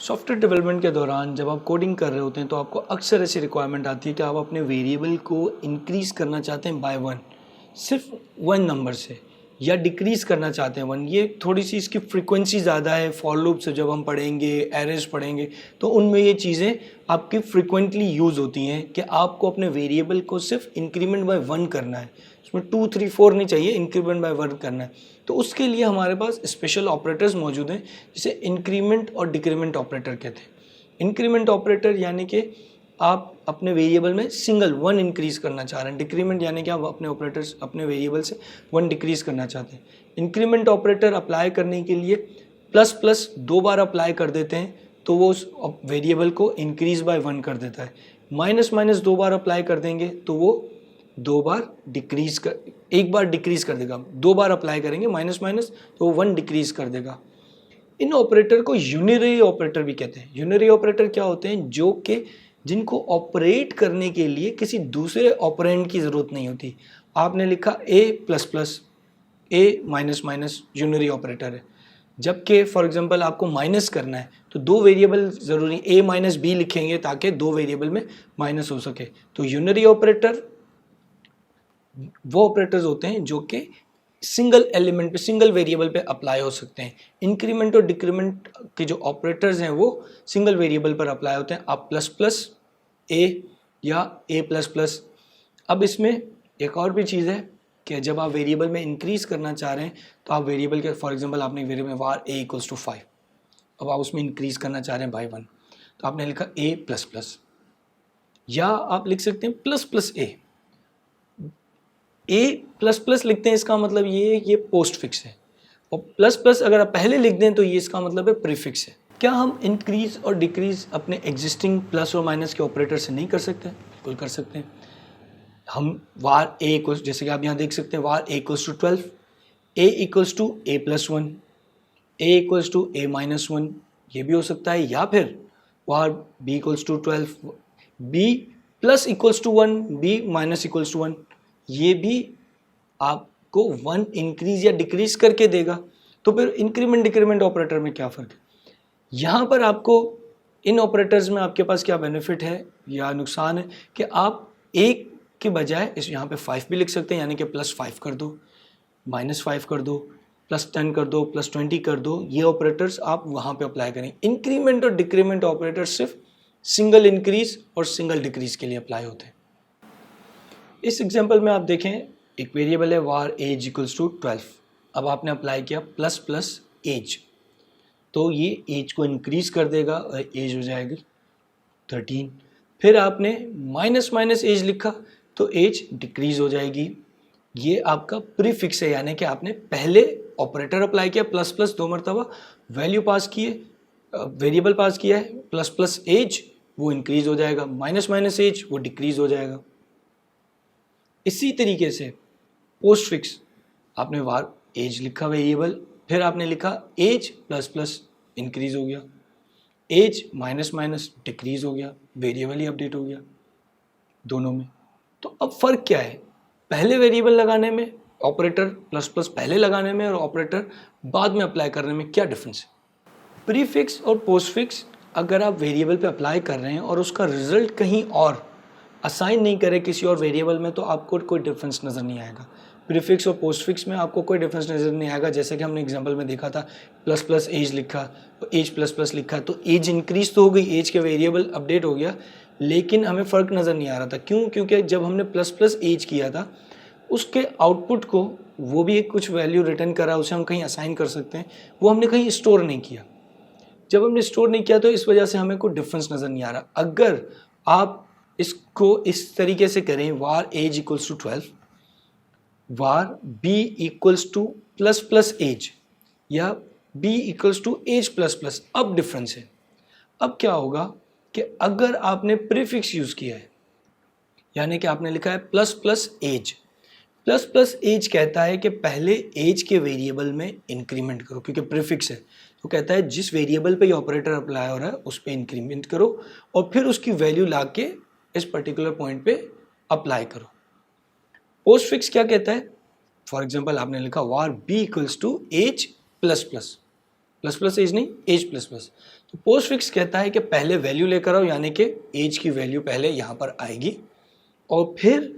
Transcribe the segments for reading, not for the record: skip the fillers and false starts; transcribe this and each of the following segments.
Software development के दौरान जब आप कोडिंग कर रहे होते हैं तो आपको अक्सर ऐसी रिक्वायरमेंट आती है कि आप अपने वेरिएबल को इंक्रीज़ करना चाहते हैं बाय वन, सिर्फ वन नंबर से, या डिक्रीज़ करना चाहते हैं वन। ये थोड़ी सी इसकी फ्रीक्वेंसी ज़्यादा है। फॉर लूप से जब हम पढ़ेंगे, एरेज पढ़ेंगे, तो उनमें ये चीज़ें आपकी फ्रिक्वेंटली यूज़ होती हैं कि आपको अपने वेरिएबल को सिर्फ इंक्रीमेंट बाय वन करना है, उसमें 2 3 4 नहीं चाहिए, इंक्रीमेंट बाय वन करना है। तो उसके लिए हमारे पास स्पेशल ऑपरेटर्स मौजूद हैं जिसे इंक्रीमेंट और डिक्रीमेंट ऑपरेटर कहते हैं। इंक्रीमेंट ऑपरेटर यानी कि आप अपने वेरिएबल में सिंगल वन इंक्रीज़ करना चाह रहे हैं। डिक्रीमेंट यानी कि आप अपने वेरिएबल से वन डिक्रीज़ करना चाहते हैं। इंक्रीमेंट ऑपरेटर अप्लाई करने के लिए प्लस प्लस 2 बार अप्लाई कर देते हैं तो वो उस वेरिएबल को इंक्रीज़ बाय वन कर देता है। माइनस माइनस 2 बार अप्लाई कर देंगे तो वो 2 बार डिक्रीज़ कर, 1 बार डिक्रीज़ कर देगा। 2 बार अप्लाई करेंगे माइनस माइनस तो वो 1 डिक्रीज़ कर देगा। इन ऑपरेटर को यूनिटरी ऑपरेटर भी कहते हैं। यूनिटरी ऑपरेटर क्या होते हैं? जो कि जिनको ऑपरेट करने के लिए किसी दूसरे ऑपरेंड की ज़रूरत नहीं होती। आपने लिखा a plus plus, A minus minus, unitary operator है। जबकि फॉर एग्जांपल आपको माइनस करना है तो दो वेरिएबल ज़रूरी, a माइनस बी लिखेंगे ताकि दो वेरिएबल में माइनस हो सके। तो यूनिटरी ऑपरेटर वो ऑपरेटर्स होते हैं जो कि सिंगल एलिमेंट पे, सिंगल वेरिएबल पे अप्लाई हो सकते हैं। इंक्रीमेंट और डिक्रीमेंट के जो ऑपरेटर्स हैं वो सिंगल वेरिएबल पर अप्लाई होते हैं। आप प्लस प्लस ए या ए प्लस प्लस। अब इसमें एक और भी चीज़ है कि जब आप वेरिएबल में इंक्रीज़ करना चाह रहे हैं तो आप वेरिएबल के, फॉर एग्जांपल आपने वेरिएबल में var a इक्वल्स टू 5, अब आप उसमें इंक्रीज़ करना चाह रहे हैं बाई वन, तो आपने लिखा a प्लस प्लस, या आप लिख सकते हैं प्लस प्लस ए प्लस प्लस लिखते हैं, इसका मतलब ये पोस्ट फिक्स है। और प्लस प्लस अगर आप पहले लिख दें तो ये इसका मतलब है प्रीफिक्स है। क्या हम इंक्रीज़ और डिक्रीज़ अपने एग्जिस्टिंग प्लस और माइनस के ऑपरेटर से नहीं कर सकते? बिल्कुल कर सकते हैं। हम var a इक्वल्स, जैसे कि आप यहाँ देख सकते हैं var a equals to 12, a equals to a plus 1, a equals to a minus 1, ये भी हो सकता है। या फिर var b equals to 12, b plus equals to 1, b minus equals to 1, ये भी आपको वन इंक्रीज या डिक्रीज करके देगा। तो फिर इंक्रीमेंट डिक्रीमेंट ऑपरेटर में क्या फ़र्क है? यहाँ पर आपको इन ऑपरेटर्स में आपके पास क्या बेनिफिट है या नुकसान है कि आप एक के बजाय इस यहाँ पे 5 भी लिख सकते हैं, यानी कि प्लस 5 कर दो, माइनस 5 कर दो, प्लस 10 कर दो, प्लस 20 कर दो। ये ऑपरेटर्स आप वहाँ पे अप्लाई करें। इंक्रीमेंट और डिक्रीमेंट ऑपरेटर सिर्फ सिंगल इंक्रीज और सिंगल डिक्रीज के लिए अप्लाई होते हैं। इस एग्जाम्पल में आप देखें, एक वेरिएबल है var age इक्वल्स टू 12। अब आपने अप्लाई किया प्लस प्लस एज, तो ये एज को इंक्रीज कर देगा और एज हो जाएगी 13। फिर आपने माइनस माइनस एज लिखा तो एज डिक्रीज हो जाएगी। ये आपका प्रीफिक्स है, यानी कि आपने पहले ऑपरेटर अप्लाई किया प्लस प्लस 2 मरतबा, वैल्यू पास किए, वेरिएबल पास किया है, प्लस प्लस एज वो इंक्रीज हो जाएगा, माइनस माइनस एज वो डिक्रीज हो जाएगा। इसी तरीके से पोस्ट फिक्स, आपने var एज लिखा वेरिएबल, फिर आपने लिखा एज प्लस प्लस इंक्रीज हो गया, एज माइनस माइनस डिक्रीज हो गया, वेरिएबल ही अपडेट हो गया दोनों में। तो अब फ़र्क क्या है पहले वेरिएबल लगाने में, ऑपरेटर प्लस प्लस पहले लगाने में और ऑपरेटर बाद में अप्लाई करने में क्या डिफरेंस है? प्रीफिक्स और पोस्ट फिक्स अगर आप वेरिएबल पे अप्लाई कर रहे हैं और उसका रिजल्ट कहीं और असाइन नहीं करे किसी और वेरिएबल में, तो आपको कोई डिफरेंस नज़र नहीं आएगा। प्रीफिक्स और पोस्ट फिक्स में आपको कोई डिफरेंस नज़र नहीं आएगा। जैसे कि हमने एग्जांपल में देखा था, प्लस प्लस एज लिखा तो एज प्लस प्लस लिखा तो एज इंक्रीज तो हो गई, एज के वेरिएबल अपडेट हो गया, लेकिन हमें फ़र्क नज़र नहीं आ रहा था। क्यों? क्योंकि जब हमने प्लस प्लस एज किया था उसके आउटपुट को, वो भी एक कुछ वैल्यू रिटर्न करा, उसे हम कहीं असाइन कर सकते हैं, वो हमने कहीं स्टोर नहीं किया। जब हमने स्टोर नहीं किया तो इस वजह से हमें कोई डिफरेंस नज़र नहीं आ रहा। अगर आप इसको इस तरीके से करें, var age equals to 12, var b equals to plus plus age, या b equals to age plus plus, अब डिफरेंस है। अब क्या होगा कि अगर आपने प्रीफिक्स यूज़ किया है, यानी कि आपने लिखा है plus plus age, plus plus age कहता है कि पहले एज के वेरिएबल में इंक्रीमेंट करो, क्योंकि प्रीफिक्स है तो कहता है जिस वेरिएबल पे ये ऑपरेटर अप्लाई हो रहा है उस पर इंक्रीमेंट करो और फिर उसकी वैल्यू ला के इस पर्टिकुलर पॉइंट पे अप्लाई करो। पोस्ट फिक्स क्या कहता है? फॉर एग्जांपल आपने लिखा var b equals to age plus plus, plus plus age नहीं, एज प्लस प्लस। तो पोस्ट फिक्स कहता है कि पहले वैल्यू लेकर आओ, यानी कि एज की वैल्यू पहले यहाँ पर आएगी और फिर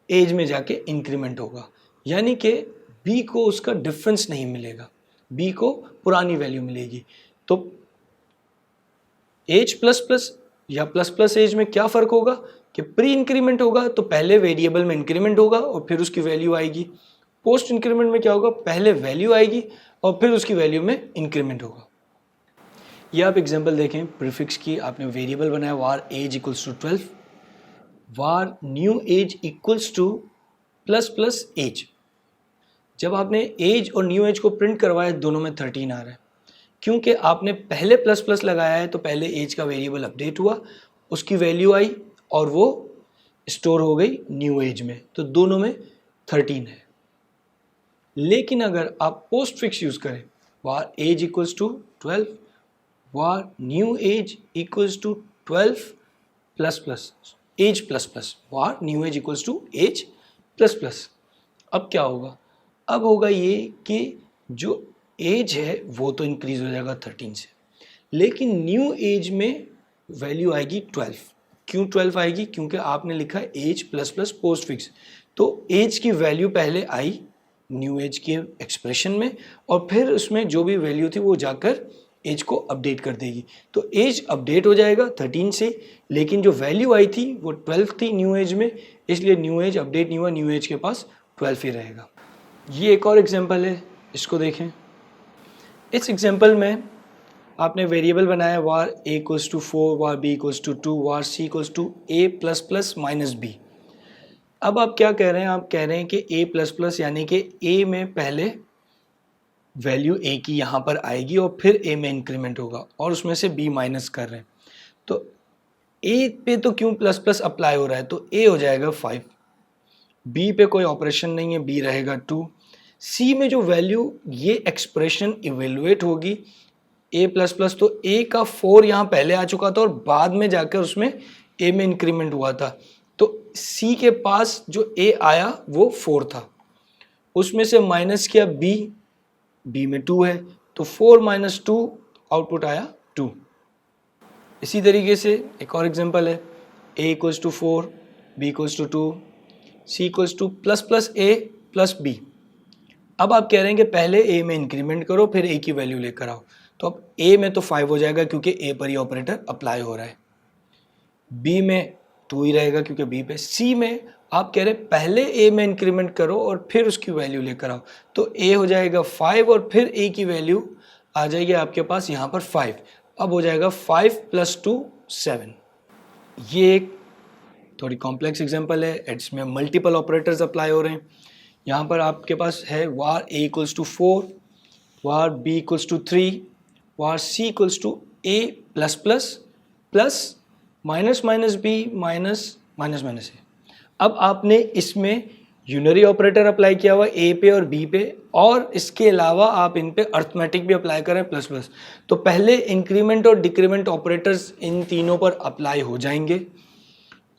एज में जाके इंक्रीमेंट होगा, यानी कि बी को उसका डिफरेंस नहीं मिलेगा, बी को पुरानी वैल्यू मिलेगी। तो एज प्लस प्लस या प्लस प्लस एज में क्या फ़र्क होगा कि प्री इंक्रीमेंट होगा तो पहले वेरिएबल में इंक्रीमेंट होगा और फिर उसकी वैल्यू आएगी। पोस्ट इंक्रीमेंट में क्या होगा, पहले वैल्यू आएगी और फिर उसकी वैल्यू में इंक्रीमेंट होगा। ये आप एग्जांपल देखें प्रीफिक्स की, आपने वेरिएबल बनाया var age equals to 12, var new age equals to plus plus age. जब आपने एज और न्यू एज को प्रिंट करवाया दोनों में 13 आ रहा है, क्योंकि आपने पहले प्लस प्लस लगाया है तो पहले एज का वेरिएबल अपडेट हुआ, उसकी वैल्यू आई और वो स्टोर हो गई न्यू एज में, तो दोनों में 13 है। लेकिन अगर आप पोस्ट फिक्स यूज़ करें var age equals to 12, var new age equals to 12 plus plus age plus plus, var new age equals to age plus plus. अब क्या होगा, अब होगा ये कि जो एज है वो तो इंक्रीज हो जाएगा 13 से, लेकिन न्यू एज में वैल्यू आएगी 12। क्यों 12 आएगी, क्योंकि आपने लिखा age plus plus postfix, तो एज की वैल्यू पहले आई न्यू एज के एक्सप्रेशन में और फिर उसमें जो भी वैल्यू थी वो जाकर एज को अपडेट कर देगी। तो एज अपडेट हो जाएगा 13 से, लेकिन जो वैल्यू आई थी वो 12 थी न्यू एज में, इसलिए न्यू एज अपडेट नहीं हुआ, न्यू एज के पास 12 ही रहेगा। ये एक और एग्जांपल है, इसको देखें। इस एग्जांपल में आपने वेरिएबल बनाया var a equals to 4, var b equals to 2, var c equals to a plus plus minus b। अब आप क्या कह रहे हैं, आप कह रहे हैं कि a प्लस प्लस यानी कि a में पहले वैल्यू a की यहाँ पर आएगी और फिर a में इंक्रीमेंट होगा और उसमें से b माइनस कर रहे हैं। तो a पे तो क्यों प्लस प्लस अप्लाई हो रहा है, तो a हो जाएगा 5, b पे कोई ऑपरेशन नहीं है, b रहेगा 2, c में जो वैल्यू ये एक्सप्रेशन इवेलुएट होगी a प्लस प्लस, तो a का 4 यहाँ पहले आ चुका था और बाद में जाकर उसमें a में इंक्रीमेंट हुआ था, तो c के पास जो a आया वो 4 था, उसमें से माइनस किया b में 2 है, तो 4 माइनस 2 आउटपुट आया 2। इसी तरीके से एक और एग्जांपल है, a equals to 4, b equals to 2, c equals to plus plus a plus b। अब आप कह रहे हैं कि पहले a में इंक्रीमेंट करो फिर a की वैल्यू लेकर आओ, तो अब a में तो 5 हो जाएगा क्योंकि a पर ही ऑपरेटर अप्लाई हो रहा है, b में 2 ही रहेगा क्योंकि b पे, c में आप कह रहे हैं पहले a में इंक्रीमेंट करो और फिर उसकी वैल्यू लेकर आओ, तो a हो जाएगा 5 और फिर a की वैल्यू आ जाएगी आपके पास यहाँ पर 5। अब हो जाएगा 5 प्लस 2 7। ये एक थोड़ी कॉम्प्लेक्स एग्जांपल है, इसमें मल्टीपल ऑपरेटर्स अप्लाई हो रहे हैं। यहाँ पर आपके पास है var a equals to 4, var b equals to 3, var c equals to a plus plus plus minus minus b minus minus minus a। अब आपने इसमें यूनरी ऑपरेटर अप्लाई किया हुआ a पे और b पे, और इसके अलावा आप इन पे अर्थमेटिक भी अप्लाई करें प्लस प्लस, तो पहले इंक्रीमेंट और डिक्रीमेंट ऑपरेटर्स इन तीनों पर अप्लाई हो जाएंगे,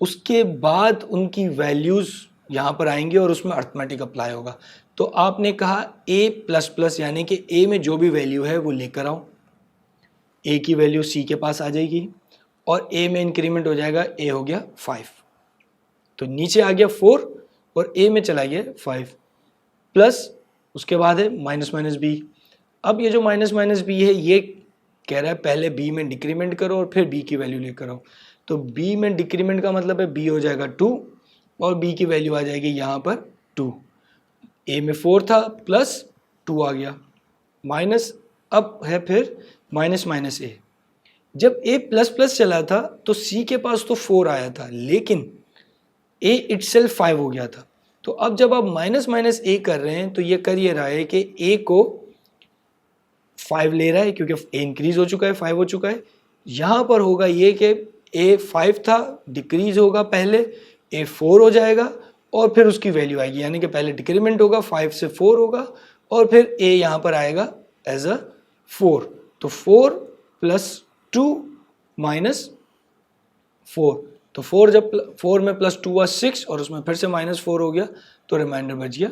उसके बाद उनकी वैल्यूज़ यहाँ पर आएंगी और उसमें अर्थमेटिक अप्लाई होगा। तो आपने कहा a प्लस प्लस यानी कि a में जो भी वैल्यू है वो लेकर आओ, a की वैल्यू c के पास आ जाएगी और a में इंक्रीमेंट हो जाएगा, a हो गया 5, तो नीचे आ गया 4 और a में चला गया 5, प्लस उसके बाद है माइनस माइनस b। अब ये जो माइनस माइनस b है ये कह रहा है पहले b में डिक्रीमेंट करो और फिर b की वैल्यू लेकर आओ, तो b में डिक्रीमेंट का मतलब है b हो जाएगा 2 और b की वैल्यू आ जाएगी यहाँ पर 2, a में 4 था प्लस 2 आ गया माइनस, अब है फिर माइनस माइनस a। जब a प्लस प्लस चला था तो c के पास तो 4 आया था लेकिन a इटसेल्फ 5 हो गया था, तो अब जब आप माइनस माइनस a कर रहे हैं तो ये कर ये रहा है कि a को 5 ले रहा है क्योंकि a इंक्रीज हो चुका है, 5 हो चुका है। यहाँ पर होगा ये कि a 5 था, डिक्रीज होगा, पहले a 4 हो जाएगा और फिर उसकी वैल्यू आएगी, यानी कि पहले डिक्रीमेंट होगा 5 से 4 होगा और फिर a यहाँ पर आएगा एज अ 4, तो 4 प्लस 2 माइनस 4, तो 4 जब 4 में प्लस 2 हुआ 6 और उसमें फिर से माइनस 4 हो गया, तो रिमाइंडर बच गया